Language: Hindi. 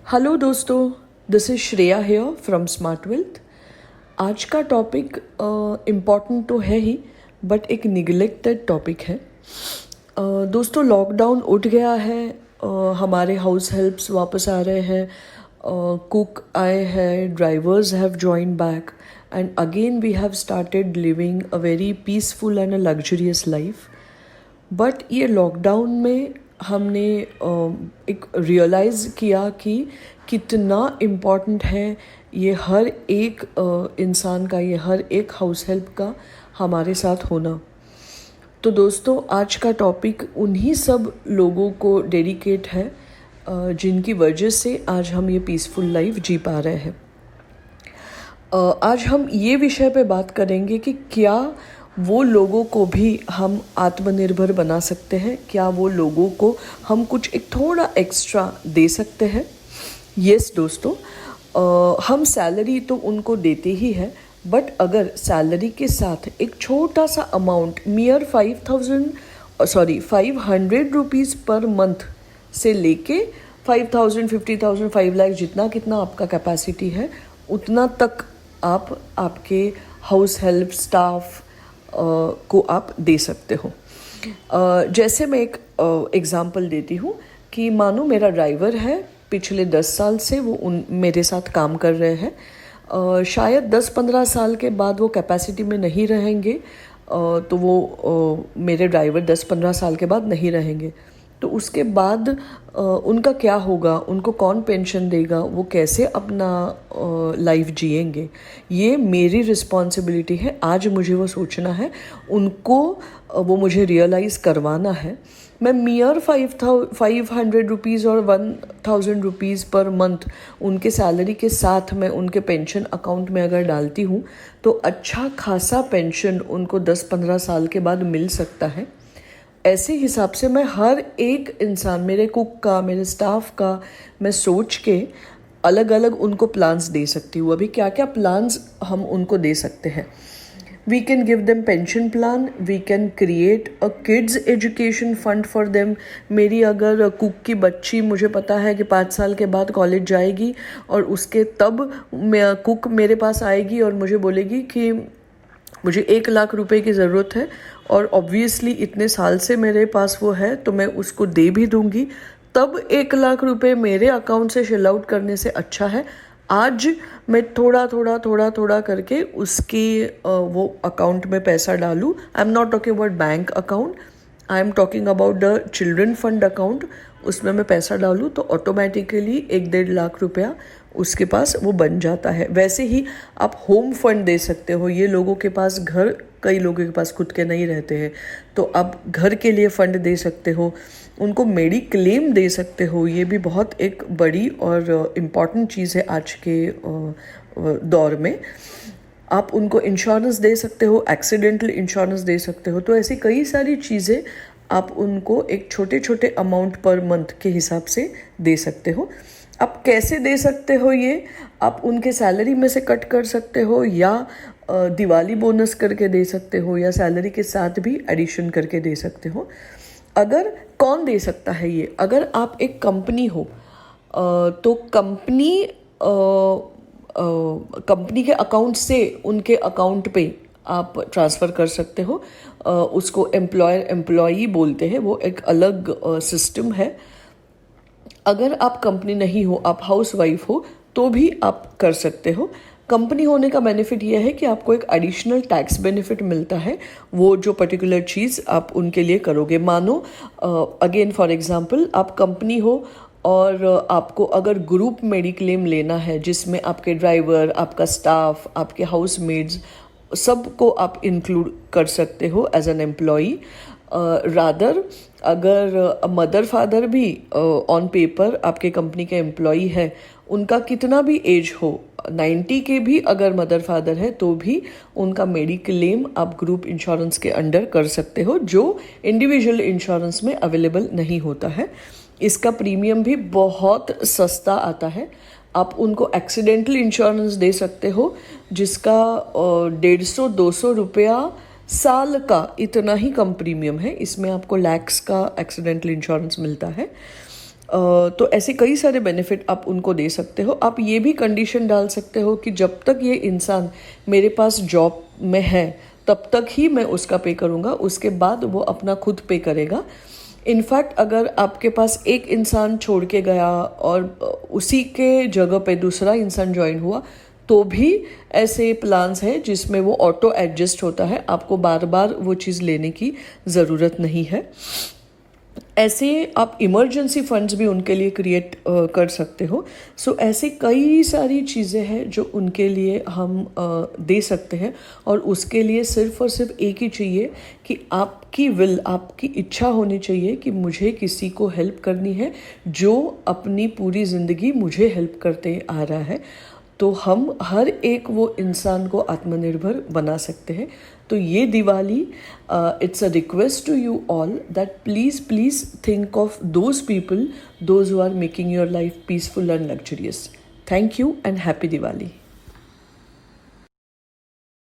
हेलो दोस्तों, this is Shreya here from smart wealth. आज का टॉपिक इम्पॉर्टेंट तो है ही, बट एक निगलेक्टेड टॉपिक है। दोस्तों, लॉकडाउन उठ गया है, हमारे हाउस हेल्प्स वापस आ रहे हैं, कुक आए हैं, drivers have join back and again we have started living a very peaceful and a luxurious life. But ये लॉकडाउन में हमने एक रियलाइज़ किया कि कितना इम्पॉर्टेंट है ये हर एक इंसान का, ये हर एक हाउस हेल्प का हमारे साथ होना। तो दोस्तों, आज का टॉपिक उन्हीं सब लोगों को डेडिकेट है जिनकी वजह से आज हम ये पीसफुल लाइफ जी पा रहे हैं। आज हम ये विषय पे बात करेंगे कि क्या वो लोगों को भी हम आत्मनिर्भर बना सकते हैं, क्या वो लोगों को हम कुछ एक थोड़ा एक्स्ट्रा दे सकते हैं। यस दोस्तों, हम सैलरी तो उनको देते ही है, बट अगर सैलरी के साथ एक छोटा सा अमाउंट मियर 500 रुपीज़ पर मंथ से लेके 5000, 50,000, 5 लाख, जितना कितना आपका कैपेसिटी है उतना तक आप आपके हाउस हेल्प स्टाफ को आप दे सकते हो। जैसे मैं एक एग्ज़ाम्पल देती हूँ कि मानो मेरा ड्राइवर है, पिछले 10 साल से वो मेरे साथ काम कर रहे हैं। शायद 10-15 साल के बाद वो कैपेसिटी में नहीं रहेंगे, तो वो मेरे ड्राइवर 10-15 साल के बाद नहीं रहेंगे। तो उसके बाद उनका क्या होगा, उनको कौन पेंशन देगा, वो कैसे अपना लाइफ जिएंगे, ये मेरी रिस्पॉन्सिबिलिटी है। आज मुझे वो सोचना है, उनको वो मुझे रियलाइज़ करवाना है। मैं मियर 500 रुपीज़ और 1000 रुपीज़ पर मंथ उनके सैलरी के साथ मैं उनके पेंशन अकाउंट में अगर डालती हूँ तो अच्छा खासा पेंशन उनको 10-15 साल के बाद मिल सकता है। ऐसे हिसाब से मैं हर एक इंसान, मेरे कुक का, मेरे स्टाफ का, मैं सोच के अलग अलग उनको प्लान्स दे सकती हूँ। अभी क्या क्या प्लान्स हम उनको दे सकते हैं? We can give them pension plan, we can create a kids education fund for them. मेरी अगर कुक की बच्ची, मुझे पता है कि 5 साल के बाद कॉलेज जाएगी और उसके तब कुक मेरे पास आएगी और मुझे बोलेगी कि मुझे 1 लाख रुपए की ज़रूरत है, और ऑब्वियसली इतने साल से मेरे पास वो है तो मैं उसको दे भी दूंगी। तब 1 लाख रुपए मेरे अकाउंट से शेल आउट करने से अच्छा है आज मैं थोड़ा थोड़ा थोड़ा थोड़ा करके उसके वो अकाउंट में पैसा डालूँ। I am not talking about bank account, I am talking about the children fund account. उसमें मैं पैसा डालूँ तो ऑटोमेटिकली 1-1.5 लाख रुपया उसके पास वो बन जाता है। वैसे ही आप होम फंड दे सकते हो। ये लोगों के पास घर, कई लोगों के पास खुद के नहीं रहते हैं, तो आप घर के लिए फ़ंड दे सकते हो, उनको मेडिक्लेम दे सकते हो। ये भी बहुत एक बड़ी और इम्पॉर्टेंट चीज़ है आज के दौर में। आप उनको इंश्योरेंस दे सकते हो, एक्सीडेंटल इंश्योरेंस दे सकते हो। तो ऐसी कई सारी चीज़ें आप उनको एक छोटे छोटे अमाउंट पर मंथ के हिसाब से दे सकते हो। आप कैसे दे सकते हो ये? आप उनके सैलरी में से कट कर सकते हो, या दिवाली बोनस करके दे सकते हो, या सैलरी के साथ भी एडिशन करके दे सकते हो। अगर कौन दे सकता है ये? अगर आप एक कंपनी हो तो कंपनी के अकाउंट से उनके अकाउंट पे आप ट्रांसफ़र कर सकते हो। उसको एम्प्लॉयर एम्प्लॉई बोलते हैं, वो एक अलग सिस्टम है। अगर आप कंपनी नहीं हो, आप हाउस वाइफ हो, तो भी आप कर सकते हो। कंपनी होने का बेनिफिट यह है कि आपको एक एडिशनल टैक्स बेनिफिट मिलता है, वो जो पर्टिकुलर चीज़ आप उनके लिए करोगे। मानो अगेन फॉर एग्जांपल, आप कंपनी हो और आपको अगर ग्रुप मेडिक्लेम लेना है जिसमें आपके ड्राइवर, आपका स्टाफ, आपके हाउस मेड्स सबको आप इंक्लूड कर सकते हो एज एन एम्प्लॉई। रादर अगर मदर फादर भी ऑन पेपर आपके कंपनी के एम्प्लॉई है, उनका कितना भी एज हो, 90 के भी अगर मदर फादर है तो भी उनका मेडिक्लेम आप ग्रुप इंश्योरेंस के अंडर कर सकते हो, जो इंडिविजुअल इंश्योरेंस में अवेलेबल नहीं होता है। इसका प्रीमियम भी बहुत सस्ता आता है। आप उनको एक्सीडेंटल इंश्योरेंस दे सकते हो जिसका 150-200 रुपया साल का, इतना ही कम प्रीमियम है। इसमें आपको लैक्स का एक्सीडेंटल इंश्योरेंस मिलता है। तो ऐसे कई सारे बेनिफिट आप उनको दे सकते हो। आप ये भी कंडीशन डाल सकते हो कि जब तक ये इंसान मेरे पास जॉब में है तब तक ही मैं उसका पे करूँगा, उसके बाद वो अपना खुद पे करेगा। इनफैक्ट अगर आपके पास एक इंसान छोड़ के गया और उसी के जगह पे दूसरा इंसान ज्वाइन हुआ तो भी ऐसे प्लान्स हैं जिसमें वो ऑटो एडजस्ट होता है, आपको बार बार वो चीज़ लेने की ज़रूरत नहीं है। ऐसे आप इमरजेंसी फंड्स भी उनके लिए क्रिएट कर सकते हो। सो ऐसे कई सारी चीज़ें हैं जो उनके लिए हम दे सकते हैं, और उसके लिए सिर्फ और सिर्फ एक ही चाहिए कि आपकी विल, आपकी इच्छा होनी चाहिए कि मुझे किसी को हेल्प करनी है जो अपनी पूरी ज़िंदगी मुझे हेल्प करते आ रहा है। तो हम हर एक वो इंसान को आत्मनिर्भर बना सकते हैं। तो ये Diwali, it's a request to you all that please think of those people, those who are making your life peaceful and luxurious. Thank you and happy Diwali.